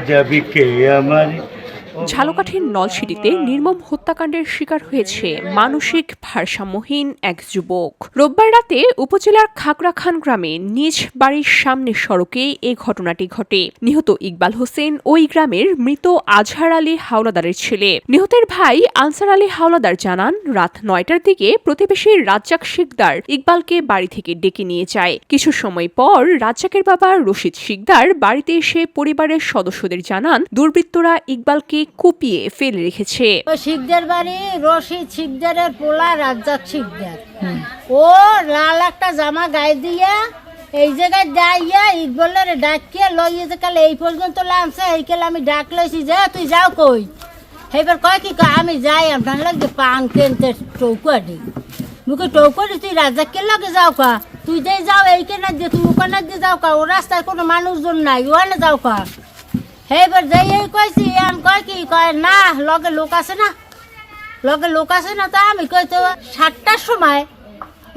যাবি কে আমার। ঝালকাঠির নলছিটিতে নির্মম হত্যাকাণ্ডের শিকার হয়েছে মানসিক ভারসাম্যহীন এক যুবক। রোববার রাতে উপজেলার খাগড়াখান গ্রামে নিজ বাড়ির সামনের সড়কে এ ঘটনাটি ঘটে। নিহত ইকবাল হোসেন ওই গ্রামের মৃত আজহার আলী হাওলাদারের ছেলে। নিহতের ভাই আনসার আলী হাওলাদার জানান, রাত ৯টার দিকে প্রতিবেশী রাজ্জাক শিকদার ইকবালকে বাড়ি থেকে ডেকে নিয়ে যায়। কিছু সময় পর রাজ্জাকের বাবা রশিদ শিকদার বাড়িতে এসে পরিবারের সদস্যদের জানান, দুর্বৃত্তরা ইকবালকে কুপিয়ে ফেলে রেখেছে। শিকদার বাড়ি রশিদ শিকদারের পোলা রাজ্জাক শিকদার, ও লাল একটা জামা গায়ে দিয়ে এই জায়গায় যাইয়া ইকবালের ডাকিয়ে লইয়ে যে কালে এই পর্যন্ত লামছে, এই কালে আমি ডাক লইছি যে তুই যাও কই। এবার কয় কি আমি যাই আপনার লাগে পান কেনতে টৌকুয়াটি মুখে টৌকুয়াটি, তুই রাজ্জাককে লাগে যাও কা, তুই যে যাও এই কেনা দিয়ে তুই ওখানে দিয়ে যাও কা, ও রাস্তায় কোনো মানুষজন নাই ওখানে যাও কা। এইবার যাই এই কইছি আমি কয় কি কয় না লগে লোক আছে না, লগে লোক আছে না। তা আমি কই তো 7টার সময়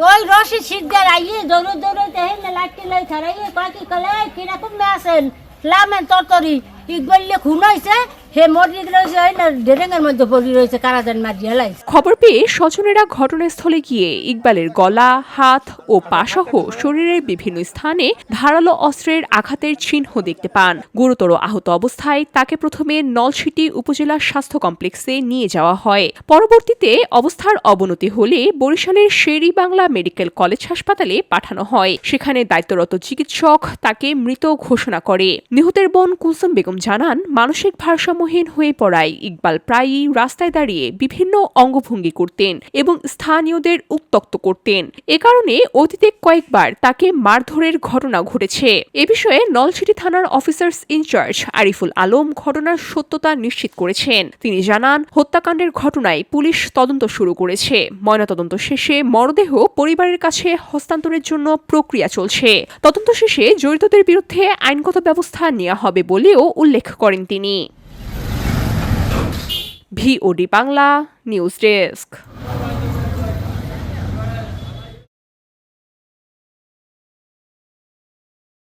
ওই রশিদ শিকদার আইয়ে দৌড়ে দৌড়াইতে হেনে লাঠি লই খারাইয়ে কয় কি কলে কিরকম আছেন লামেন তরতরি ইকবালে খুন হয়েছে, হে মরি রয়েছে ওই না ডেরেঙ্গের মধ্যে পড়ে রয়েছে, কারাজান মারি হেলাই। খবর পেয়ে স্বজনেরা ঘটনাস্থলে গিয়ে ইকবালের গলা, হাত ও পা সহ শরীরের বিভিন্ন স্থানে ধারালো অস্ত্রের আঘাতের চিহ্ন দেখতে পান। গুরুতর আহত অবস্থায় তাকে প্রথমে নলছিটি উপজেলা স্বাস্থ্য কমপ্লেক্সে নিয়ে যাওয়া হয়। পরবর্তীতে অবস্থার অবনতি হলে বরিশালের শেরি বাংলা মেডিকেল কলেজ হাসপাতালে পাঠানো হয়। সেখানে দায়িত্বরত চিকিৎসক তাকে মৃত ঘোষণা করে। নিহতের বোন কুলসুম বেগম জানান, মানসিক ভারসাম্যহীন হয়ে পড়ায় ইকবাল প্রায়ই রাস্তায় দাঁড়িয়ে বিভিন্ন অঙ্গভঙ্গি করতেন এবং স্থানীয়দের উত্ত্যক্ত করতেন। এ কারণে অতীতে কয়েকবার তাকে মারধরের ঘটনা ঘটেছে। এ বিষয়ে নলছিটি থানার অফিসার্স ইনচার্জ আরিফুল আলম ঘটনার সত্যতা নিশ্চিত করেছেন। তিনি জানান, হত্যাকাণ্ডের ঘটনায় পুলিশ তদন্ত শুরু করেছে। ময়নাতদন্ত শেষে মরদেহ পরিবারের কাছে হস্তান্তরের জন্য প্রক্রিয়া চলছে। তদন্ত শেষে জড়িতদের বিরুদ্ধে আইনগত ব্যবস্থা নেওয়া হবে বলেও উল্লেখ করেন তিনি। VOD Bangla news desk.